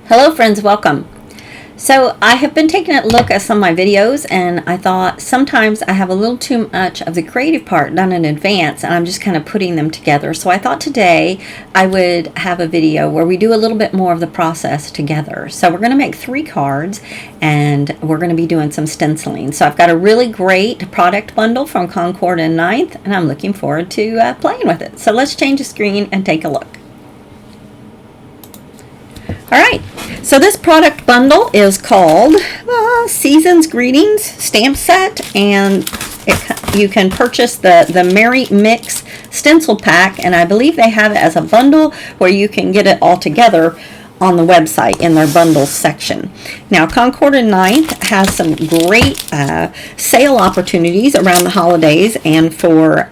Hello friends, welcome. So I have been taking a look at some of my videos and I thought sometimes I have a little too much of the creative part done in advance and I'm just kind of putting them together. So I thought today I would have a video where we do a little bit more of the process together. So we're going to make 3 cards and we're going to be doing some stenciling. So I've got a really great product bundle from Concord and 9th and I'm looking forward to playing with it. So let's change the screen and take a look. Alright, so this product bundle is called Season's Greetings Stamp Set, and you can purchase the Merry Mix Stencil Pack, and I believe they have it as a bundle where you can get it all together on the website in their bundles section. Now Concord and 9th has some great sale opportunities around the holidays and for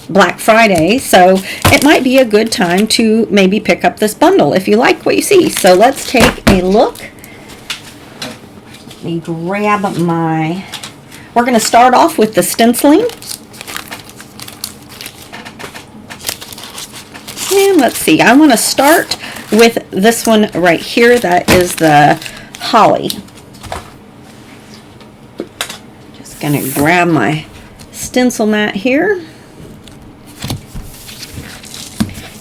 Black Friday, so it might be a good time to maybe pick up this bundle if you like what you see. So let's take a look. Let me grab we're going to start off with the stenciling. And let's see, I want to start with this one right here. That is the holly. Just going to grab my stencil mat here.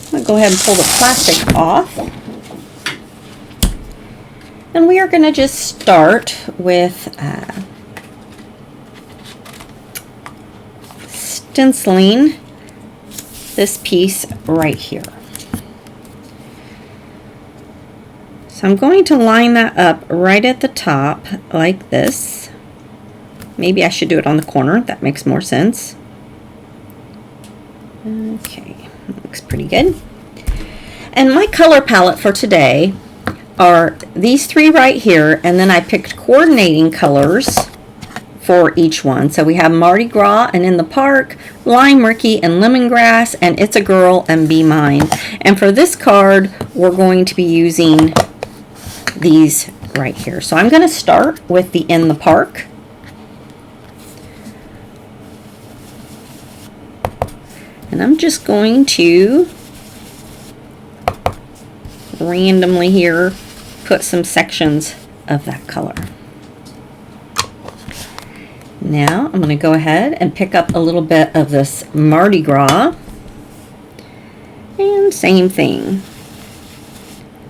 I'm going to go ahead and pull the plastic off. And we are going to just start with stenciling this piece right here. So I'm going to line that up right at the top like this. Maybe I should do it on the corner. That makes more sense. Okay, looks pretty good. And my color palette for today are these 3 right here, and then I picked coordinating colors for each one. So we have Mardi Gras and In the Park, Lime Ricky and Lemongrass, and It's a Girl and Be Mine. And for this card, we're going to be using these right here. So I'm going to start with the In the Park. And I'm just going to randomly here put some sections of that color. Now I'm going to go ahead and pick up a little bit of this Mardi Gras. And same thing.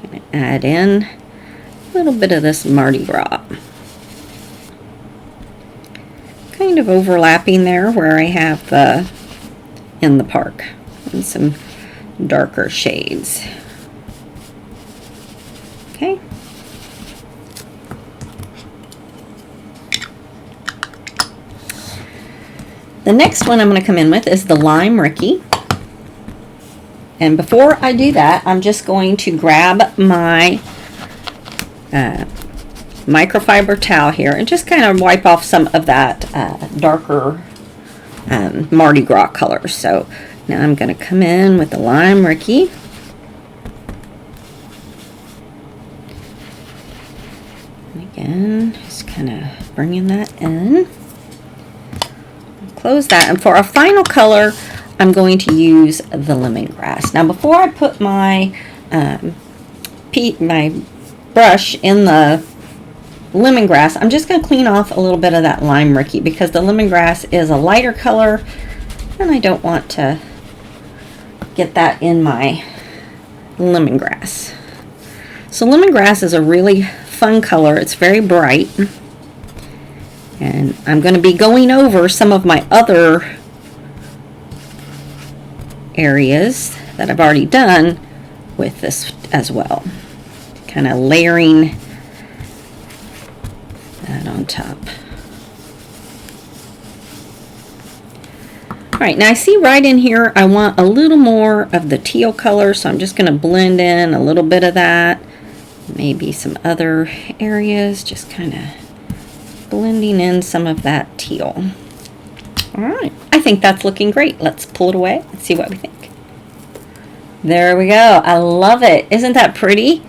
I'm going to add in a little bit of this Mardi Gras. Kind of overlapping there where I have the In the Park and some darker shades. Okay. The next one I'm going to come in with is the Lime Ricky. And before I do that, I'm just going to grab my microfiber towel here and just kind of wipe off some of that darker Mardi Gras color. So now I'm going to come in with the Lime Ricky. And again, just kind of bringing that in. Close that, and for a final color I'm going to use the lemongrass. Now before I put my my brush in the lemongrass, I'm just going to clean off a little bit of that Lime Ricky because the lemongrass is a lighter color and I don't want to get that in my lemongrass. So lemongrass is a really fun color. It's very bright. And I'm going to be going over some of my other areas that I've already done with this as well. Kind of layering that on top. Alright, now I see right in here I want a little more of the teal color, so I'm just going to blend in a little bit of that. Maybe some other areas, just kind of blending in some of that teal. Alright, I think that's looking great. Let's pull it away and see what we think. There we go. I love it. Isn't that pretty?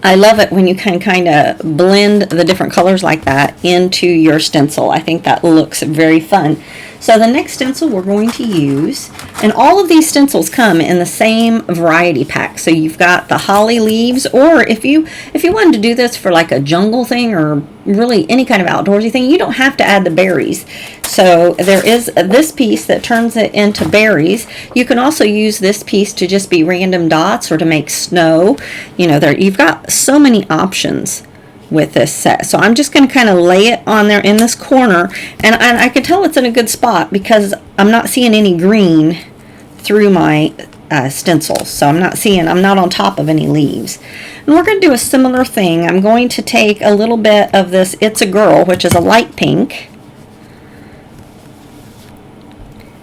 I love it when you can kind of blend the different colors like that into your stencil. I think that looks very fun. So the next stencil we're going to use, and all of these stencils come in the same variety pack. So you've got the holly leaves, or if you wanted to do this for like a jungle thing or really any kind of outdoorsy thing, you don't have to add the berries. So there is this piece that turns it into berries. You can also use this piece to just be random dots or to make snow. You know, there you've got so many options with this set. So I'm just going to kind of lay it on there in this corner, and I can tell it's in a good spot because I'm not seeing any green through my stencil. So I'm not on top of any leaves. And we're going to do a similar thing. I'm going to take a little bit of this It's a Girl, which is a light pink.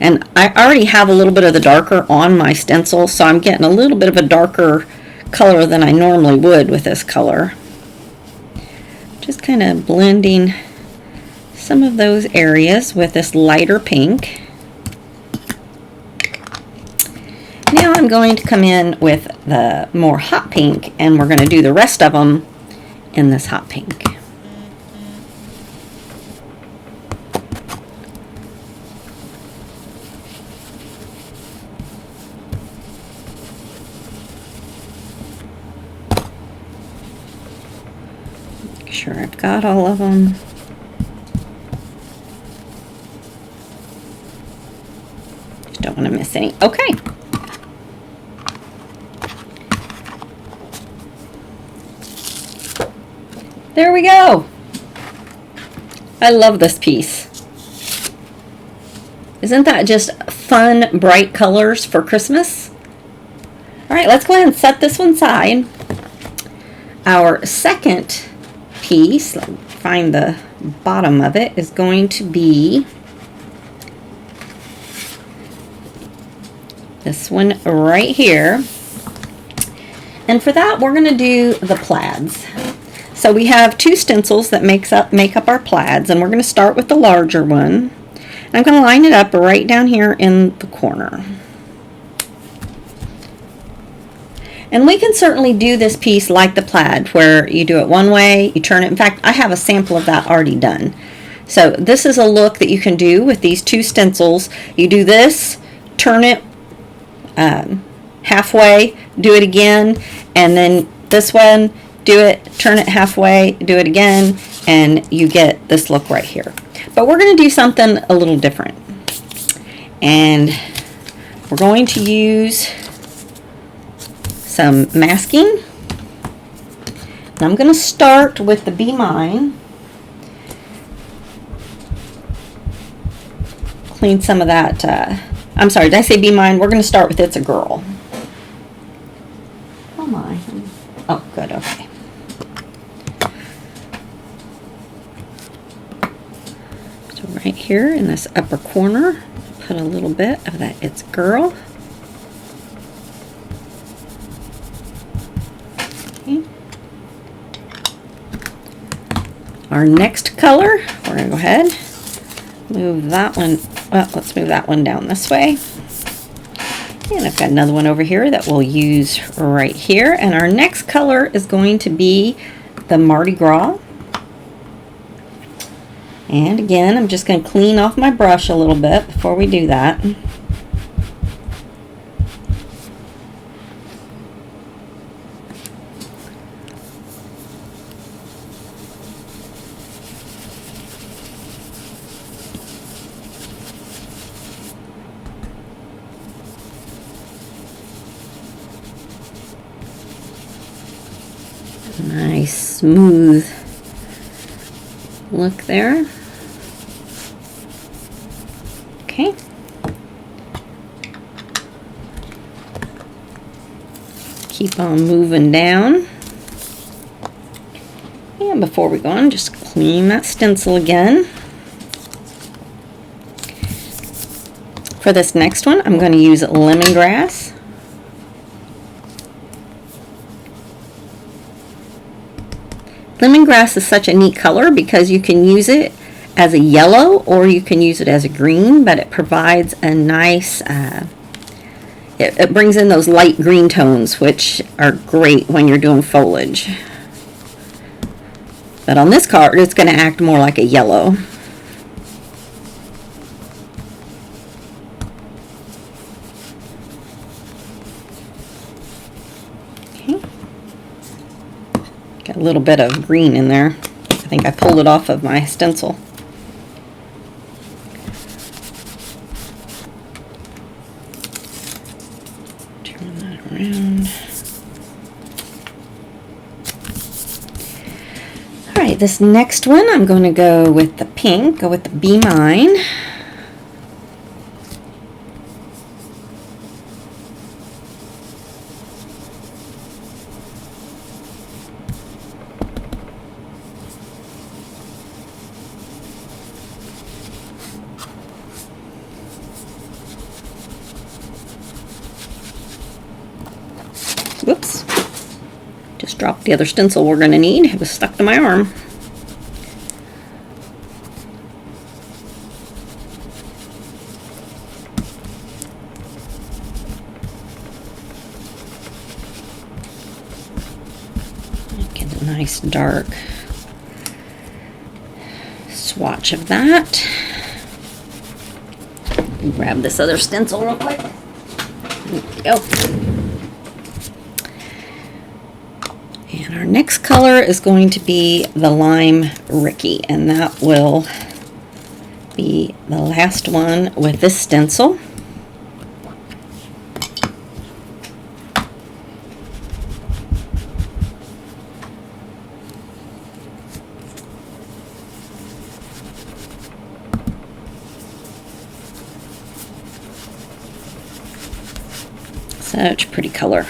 And I already have a little bit of the darker on my stencil, so I'm getting a little bit of a darker color than I normally would with this color. Just kind of blending some of those areas with this lighter pink. Now I'm going to come in with the more hot pink, and we're going to do the rest of them in this hot pink. Make sure I've got all of them. Just don't want to miss any. Okay. There we go. I love this piece. Isn't that just fun, bright colors for Christmas? All right, let's go ahead and set this one aside. Our second piece, let me find the bottom of it, is going to be this one right here. And for that, we're going to do the plaids. So we have two stencils that make up our plaids, and we're going to start with the larger one. And I'm going to line it up right down here in the corner. And we can certainly do this piece like the plaid, where you do it one way, you turn it. In fact, I have a sample of that already done. So this is a look that you can do with these two stencils. You do this, turn it halfway, do it again, and then this one, do it, turn it halfway, do it again, and you get this look right here. But we're going to do something a little different. And we're going to use some masking. And I'm going to start with the Be Mine. Clean some of that. I'm sorry, did I say Be Mine? We're going to start with It's a Girl. Oh my. Oh, good, okay. So right here in this upper corner, put a little bit of that It's a Girl. Okay. Our next color, we're going to go ahead, move that one, well, let's move that one down this way. And I've got another one over here that we'll use right here. And our next color is going to be the Mardi Gras. And again, I'm just going to clean off my brush a little bit before we do that. Nice smooth look there. Okay. Keep on moving down. And before we go on, just clean that stencil again. For this next one, I'm going to use lemongrass. Lemongrass is such a neat color because you can use it as a yellow or you can use it as a green, but it provides a nice, it brings in those light green tones, which are great when you're doing foliage. But on this card, it's going to act more like a yellow. a little bit of green in there. I think I pulled it off of my stencil. Turn that around. Alright, this next one I'm going to go with the pink, go with the Be Mine. Whoops. Just dropped the other stencil we're going to need. It was stuck to my arm. Get a nice dark swatch of that. Grab this other stencil real quick. There we go. And our next color is going to be the Lime Ricky, and that will be the last one with this stencil. Such a pretty color.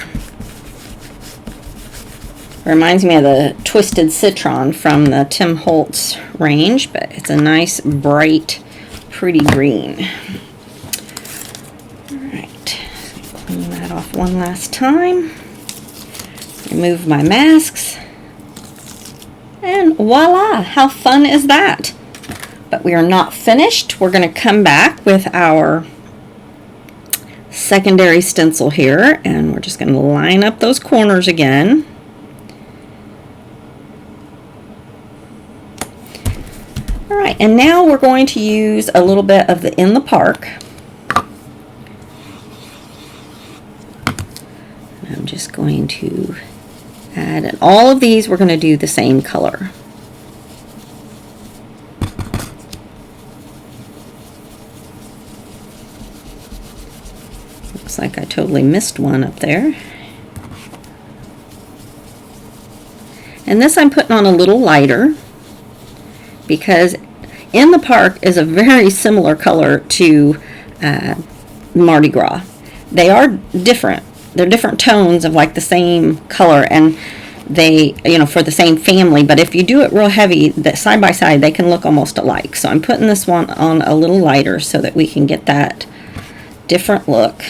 Reminds me of the Twisted Citron from the Tim Holtz range, but it's a nice, bright, pretty green. Alright, clean that off one last time. Remove my masks. And voila! How fun is that? But we are not finished. We're going to come back with our secondary stencil here, and we're just going to line up those corners again. Alright, and now we're going to use a little bit of the In the Park. I'm just going to add, and all of these we're going to do the same color. Looks like I totally missed one up there. And this I'm putting on a little lighter, because In the Park is a very similar color to Mardi Gras. They are different. They're different tones of like the same color, and they, you know, for the same family, but if you do it real heavy, that side by side, they can look almost alike. So I'm putting this one on a little lighter so that we can get that different look.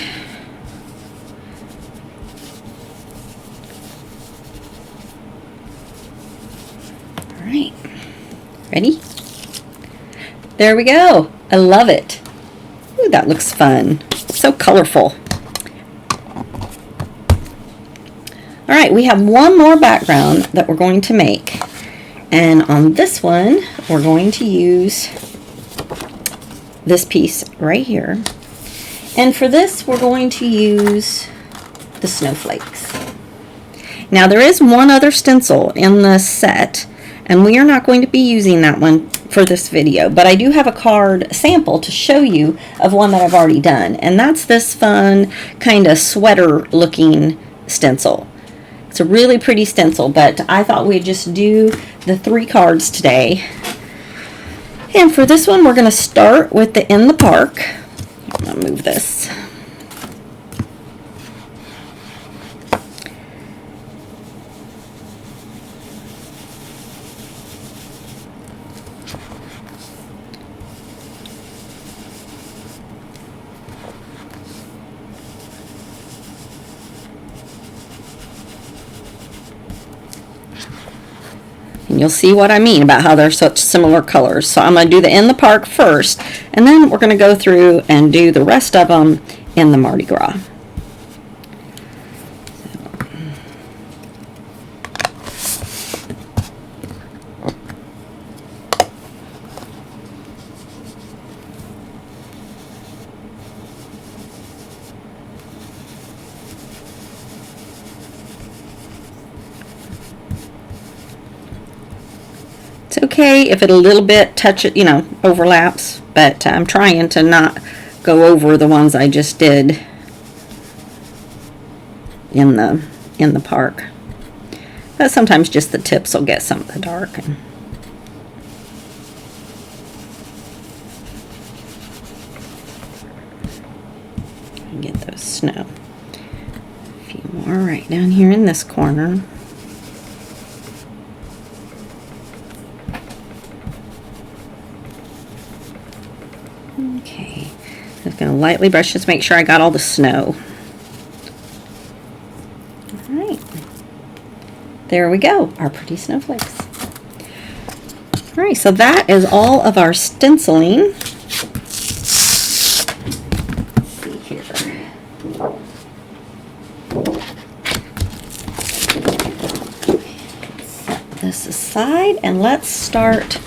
All right, ready? There we go. I love it. Ooh, that looks fun. So colorful. All right, we have one more background that we're going to make. And on this one, we're going to use this piece right here. And for this, we're going to use the snowflakes. Now, there is one other stencil in this set, and we are not going to be using that one for this video, but I do have a card sample to show you of one that I've already done, and that's this fun kind of sweater looking stencil. It's a really pretty stencil, but I thought we'd just do the 3 cards today. And for this one, we're going to start with the In the Park. I'm going to move this. And you'll see what I mean about how they're such similar colors. So I'm going to do the In the Park first, and then we're going to go through and do the rest of them in the Mardi Gras. It's okay if it a little bit overlaps, but I'm trying to not go over the ones I just did in the park. But sometimes just the tips will get some of the dark. Get those snow. A few more right down here in this corner. Okay, I'm just going to lightly brush this, make sure I got all the snow. All right, there we go, our pretty snowflakes. All right, so that is all of our stenciling. This aside, and let's start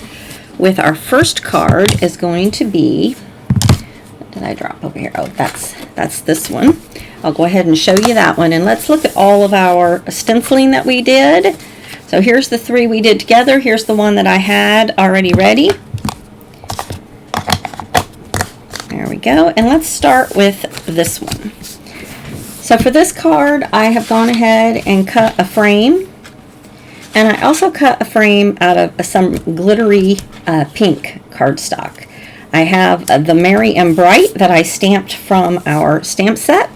with our first card. Is going to be, what did I drop over here? Oh, that's this one. I'll go ahead and show you that one, and let's look at all of our stenciling that we did. So here's the 3 we did together. Here's the one that I had already ready. There we go, and let's start with this one. So for this card, I have gone ahead and cut a frame. And I also cut a frame out of some glittery pink cardstock. I have the Merry and Bright that I stamped from our stamp set.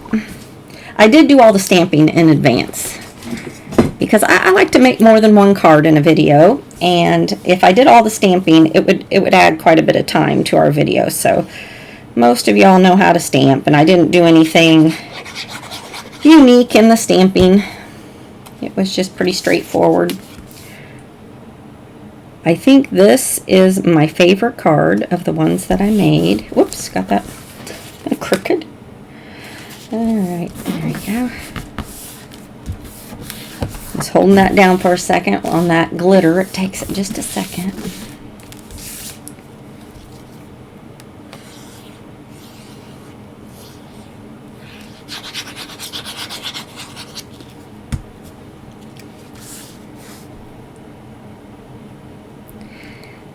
I did do all the stamping in advance because I like to make more than one card in a video, and if I did all the stamping, it would add quite a bit of time to our video. So most of y'all know how to stamp, and I didn't do anything unique in the stamping. It was just pretty straightforward. I think this is my favorite card of the ones that I made. Whoops, got that crooked. Alright, there we go. Just holding that down for a second on that glitter. It takes just a second.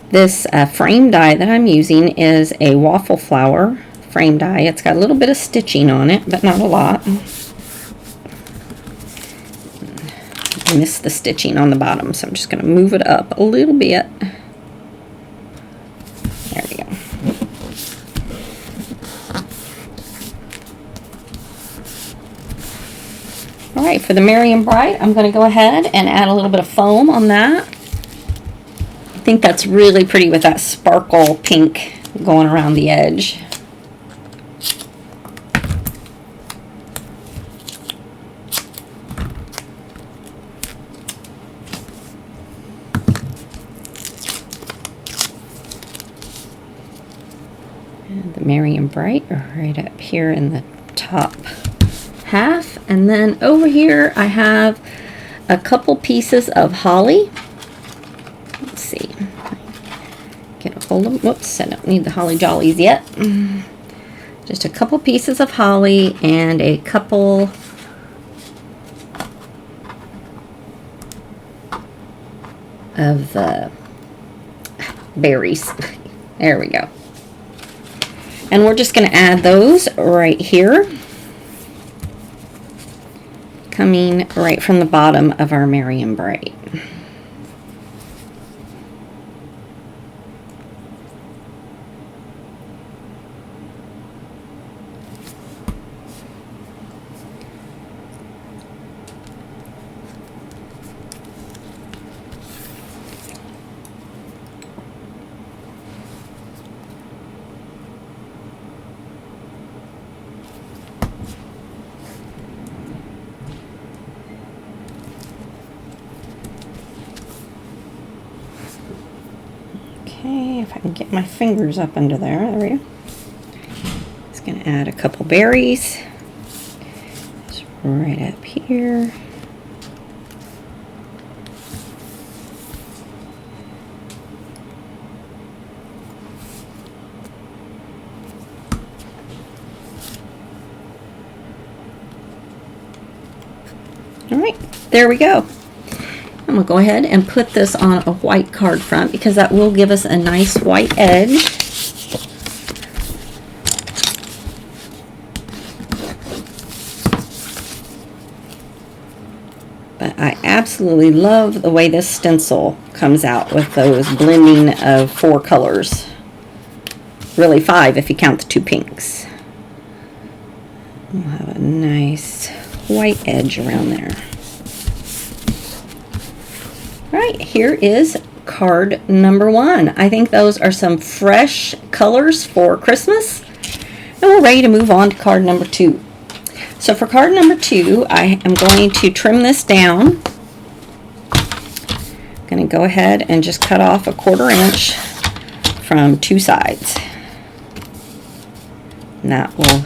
This frame die that I'm using is a waffle flower frame die. It's got a little bit of stitching on it, but not a lot. I missed the stitching on the bottom, so I'm just going to move it up a little bit. There we go. All right, for the Merry and Bright, I'm going to go ahead and add a little bit of foam on that. I think that's really pretty with that sparkle pink going around the edge. And the Merry and Bright are right up here in the top half. And then over here I have a couple pieces of holly. Let's see. Get a hold of them. Whoops, I don't need the holly jollies yet. Just a couple pieces of holly and a couple of the berries. There we go. And we're just going to add those right here, coming right from the bottom of our Merry and Bright. Okay, if I can get my fingers up under there. There we go. Just going to add a couple berries. Just right up here. All right, there we go. I'm going to go ahead and put this on a white card front because that will give us a nice white edge. But I absolutely love the way this stencil comes out with those blending of 4 colors. Really 5 if you count the 2 pinks. We'll have a nice white edge around there. All right, here is card number 1. I think those are some fresh colors for Christmas. And we're ready to move on to card number 2. So for card number 2, I am going to trim this down. I'm going to go ahead and just cut off a 1/4 inch from 2 sides. And that will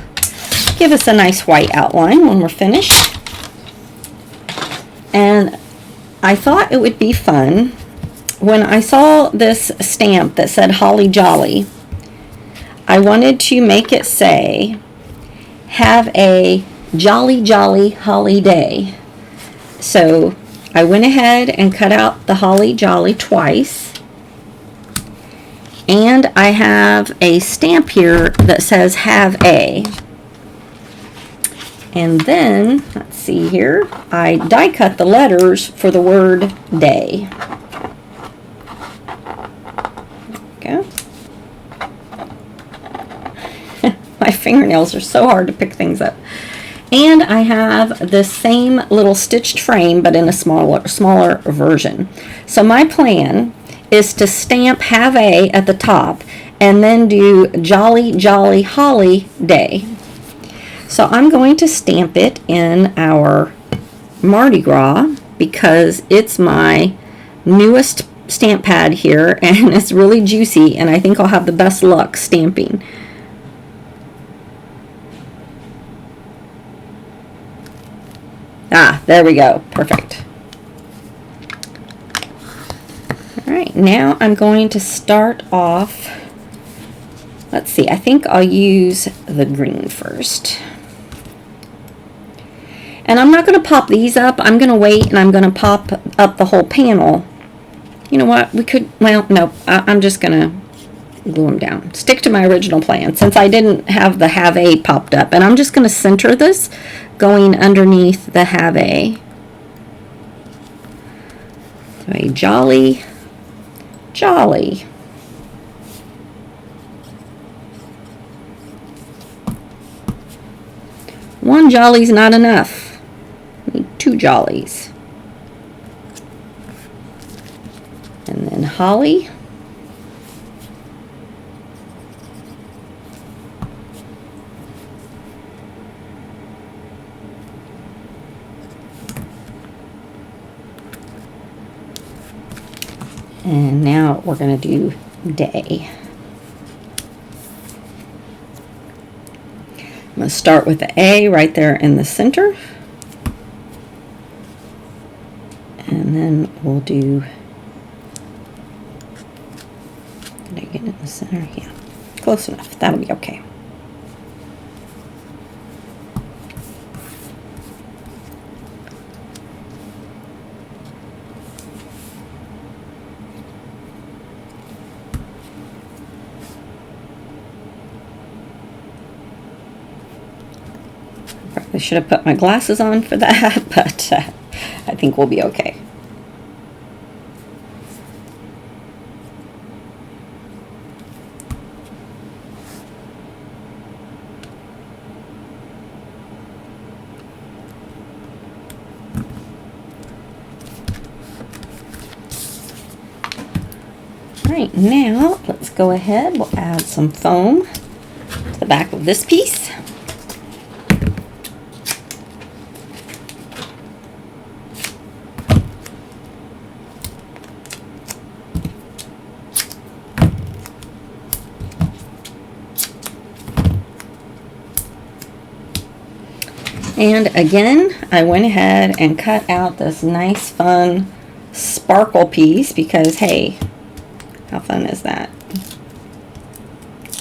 give us a nice white outline when we're finished. And I thought it would be fun when I saw this stamp that said Holly Jolly. I wanted to make it say, have a jolly jolly holly day. So I went ahead and cut out the holly jolly twice, and I have a stamp here that says have a, and then let's see here, I die cut the letters for the word day. There we go. My fingernails are so hard to pick things up. And I have the same little stitched frame, but in a smaller version. So my plan is to stamp have a at the top and then do jolly jolly holly day. So I'm going to stamp it in our Mardi Gras because it's my newest stamp pad here and it's really juicy, and I think I'll have the best luck stamping. Ah, there we go. Perfect. All right, now I'm going to start off. Let's see, I think I'll use the green first. And I'm not going to pop these up. I'm going to wait and I'm going to pop up the whole panel. You know what? We could, well, no, I'm just going to glue them down. Stick to my original plan since I didn't have the have a popped up. And I'm just going to center this going underneath the have a. So a jolly, jolly. One jolly's not enough. We need 2 jollies. And then holly. And now we're going to do day. I'm going to start with the A right there in the center. And then we'll do, did I get it in the center? Yeah, close enough. That'll be okay. I should have put my glasses on for that, but I think we'll be okay. All right, now let's go ahead. We'll add some foam to the back of this piece. And again, I went ahead and cut out this nice fun sparkle piece because, hey, how fun is that?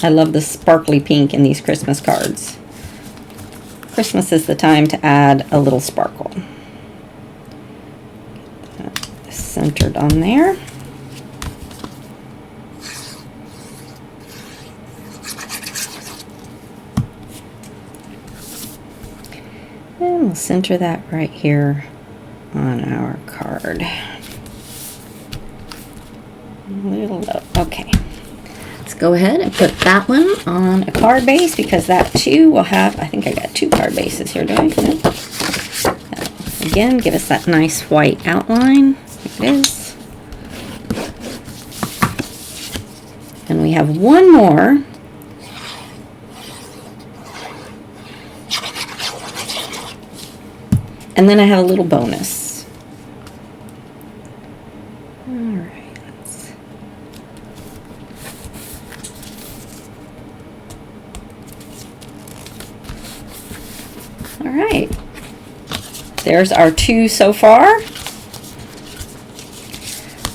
I love the sparkly pink in these Christmas cards. Christmas is the time to add a little sparkle. Get this centered on there. And we'll center that right here on our card. A little low. Okay. Let's go ahead and put that one on a card base, because that too will have, I think I got 2 card bases here, do I? No. Again, give us that nice white outline. There it is. And we have one more. And then I have a little bonus. All right. All right. There's our 2 so far.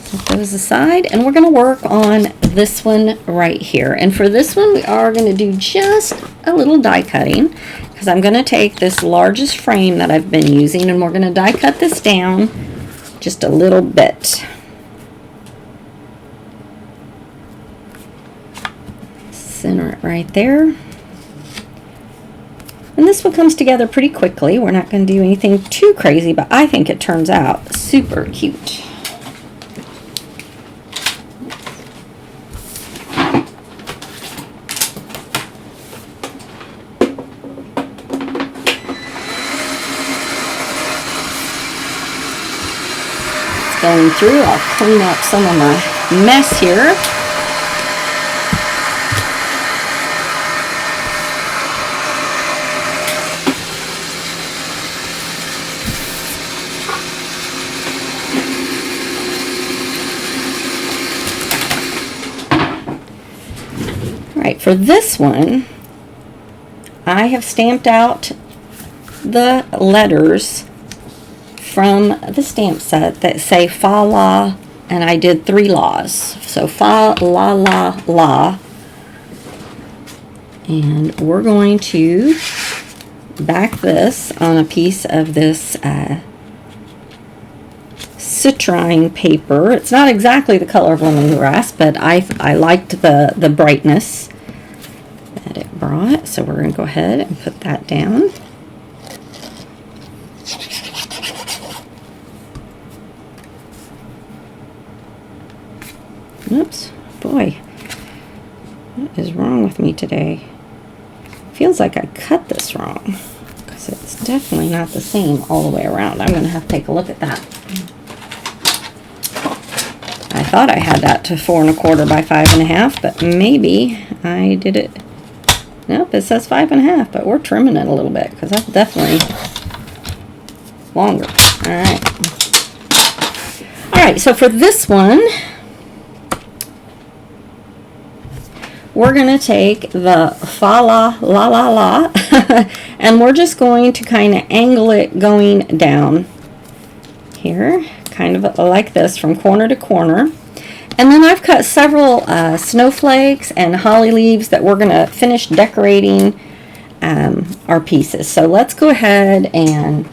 Set those aside, and we're going to work on this one right here. And for this one, we are going to do just a little die cutting, because I'm going to take this largest frame that I've been using, and we're going to die cut this down just a little bit. Center it right there. And this one comes together pretty quickly. We're not going to do anything too crazy, but I think it turns out super cute. Going through, I'll clean up some of my mess here. All right, for this one, I have stamped out the letters from the stamp set that say fa la, and I did 3 laws. So fa la la la, and we're going to back this on a piece of this citrine paper. It's not exactly the color of lemongrass, but I liked the brightness that it brought, so we're going to go ahead and put that down. Oops, boy, what is wrong with me today? Feels like I cut this wrong, because it's definitely not the same all the way around. I'm going to have to take a look at that. I thought I had that to 4 1/4 by 5 1/2, but maybe I did it. Nope, it says 5 1/2, but we're trimming it a little bit, because that's definitely longer. All right, so for this one, we're going to take the fa la la la la and we're just going to kind of angle it going down here, kind of like this from corner to corner. And then I've cut several snowflakes and holly leaves that we're going to finish decorating our pieces. So let's go ahead and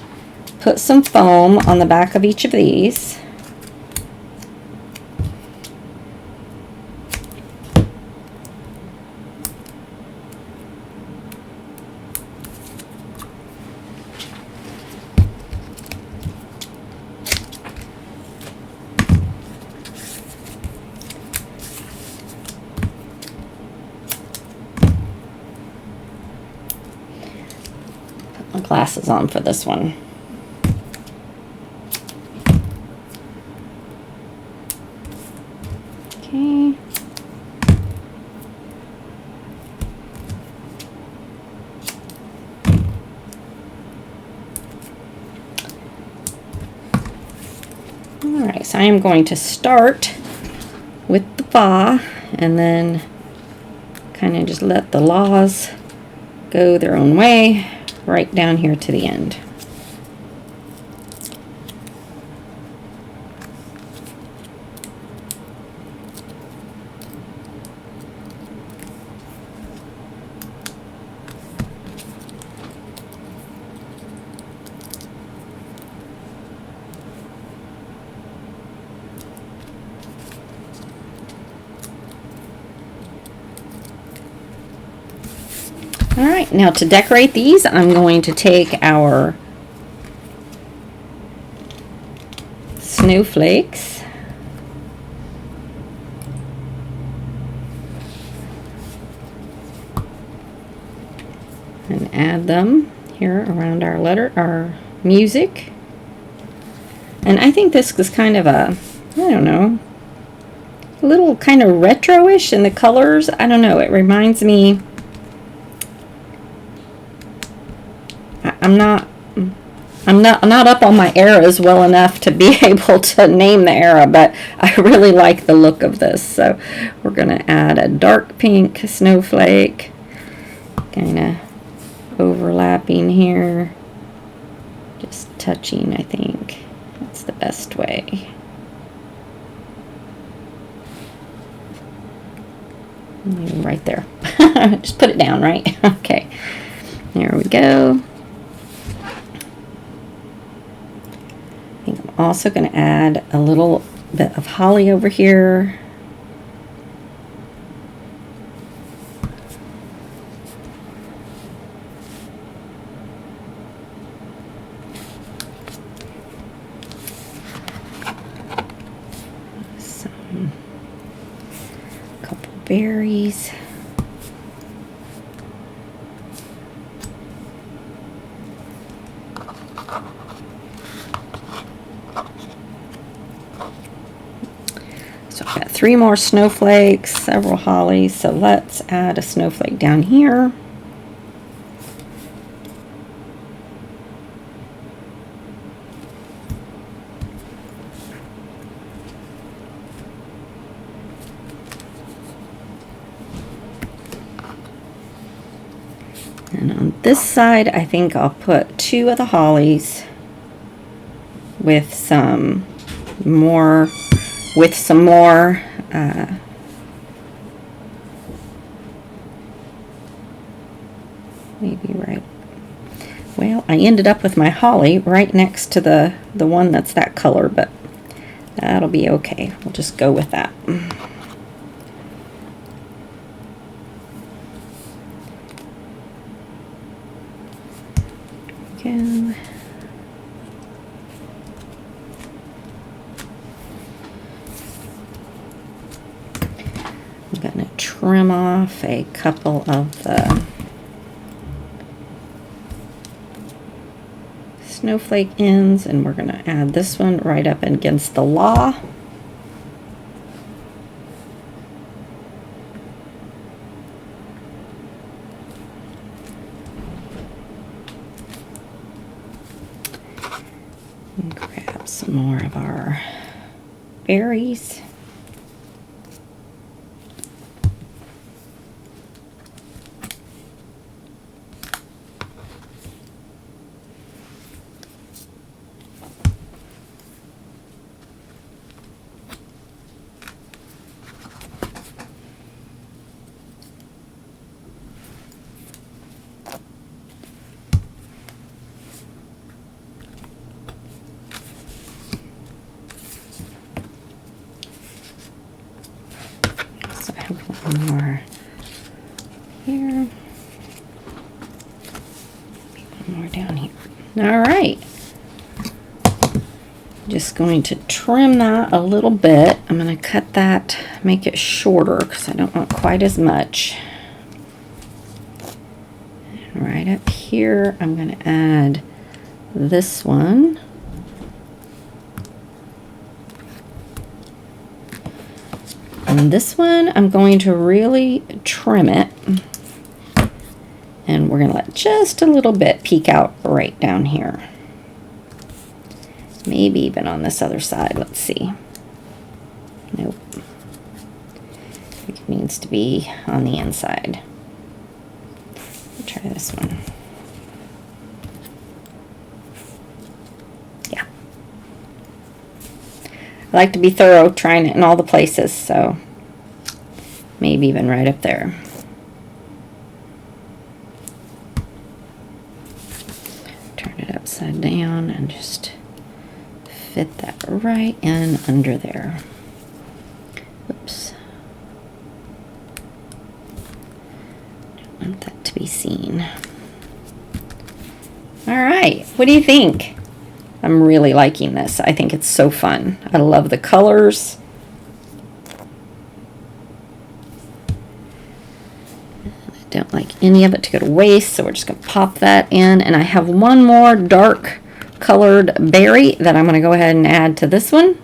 put some foam on the back of each of these. Glasses on for this one. Okay. All right, so I am going to start with the fa and then kind of just let the laws go their own way right down here to the end. All right, now to decorate these, I'm going to take our snowflakes and add them here around our music. And I think this is kind of a, I don't know, a little kind of retro-ish in the colors. I don't know, it reminds me, I'm not up on my eras well enough to be able to name the era, but I really like the look of this. So we're going to add a dark pink snowflake, kind of overlapping here, just touching. I think that's the best way. Right there. Just put it down, right? Okay, there we go. I'm also going to add a little bit of holly over here. Couple berries. So I've got 3 more snowflakes, several hollies, so let's add a snowflake down here. And on this side, I think I'll put 2 of the hollies with some more maybe right. Well, I ended up with my holly right next to the one that's that color, but that'll be okay. We'll just go with that. Go. I'm going to trim off a couple of the snowflake ends, and we're going to add this one right up against the law. And grab some more of our berries. More here, one more down here. All right, just going to trim that a little bit. I'm going to cut that, make it shorter because I don't want quite as much. And right up here, I'm going to add this one. And this one, I'm going to really trim it. And we're going to let just a little bit peek out right down here. Maybe even on this other side. Let's see. Nope. I think it needs to be on the inside. Let's try this one. Yeah. I like to be thorough trying it in all the places, so maybe even right up there. Turn it upside down and just fit that right in under there. Oops. Don't want that to be seen. All right, what do you think? I'm really liking this. I think it's so fun. I love the colors. I don't like any of it to go to waste, so we're just going to pop that in. And I have one more dark colored berry that I'm going to go ahead and add to this one,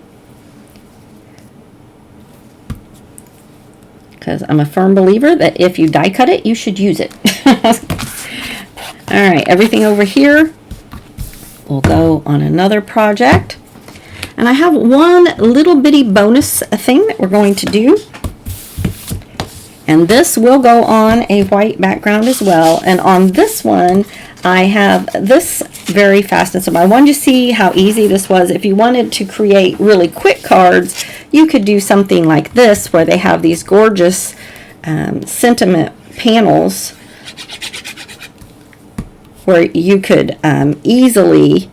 because I'm a firm believer that if you die cut it, you should use it. All right, everything over here will go on another project. And I have one little bitty bonus thing that we're going to do. And this will go on a white background as well. And on this one, I have this very fast. And so I wanted to see how easy this was. If you wanted to create really quick cards, you could do something like this, where they have these gorgeous sentiment panels, where you could easily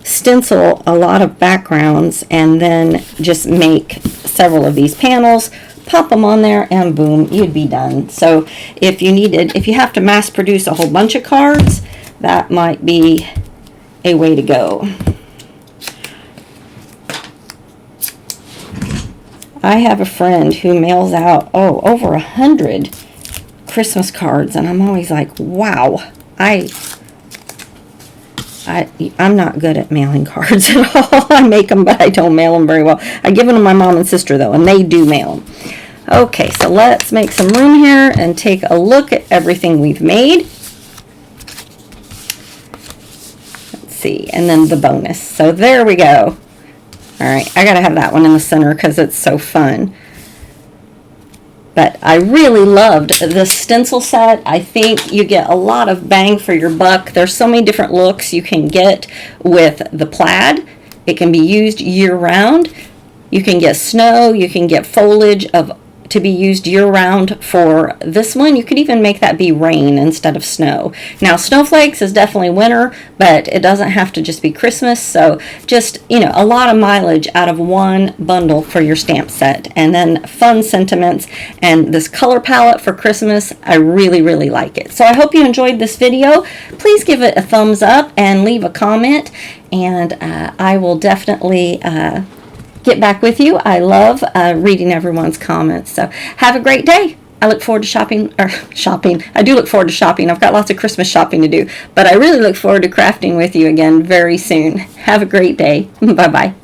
stencil a lot of backgrounds and then just make several of these panels, pop them on there, and boom, you'd be done. So if you have to mass produce a whole bunch of cards, that might be a way to go. I have a friend who mails out over 100 Christmas cards, and I'm always like, wow. I'm not good at mailing cards at all. I make them, but I don't mail them very well. I give them to my mom and sister, though, and they do mail them. Okay, so let's make some room here and take a look at everything we've made. Let's see, and then the bonus. So there we go. All right, I gotta have that one in the center because it's so fun. But I really loved this stencil set. I think you get a lot of bang for your buck. There's so many different looks you can get with the plaid. It can be used year-round. You can get snow. You can get foliage to be used year-round for this one. You could even make that be rain instead of snow. Now, snowflakes is definitely winter, but it doesn't have to just be Christmas. So just, a lot of mileage out of one bundle for your stamp set. And then fun sentiments and this color palette for Christmas. I really, really like it. So I hope you enjoyed this video. Please give it a thumbs up and leave a comment. And I will definitely get back with you. I love reading everyone's comments. So have a great day. I look forward to shopping. I do look forward to shopping. I've got lots of Christmas shopping to do, but I really look forward to crafting with you again very soon. Have a great day. Bye-bye.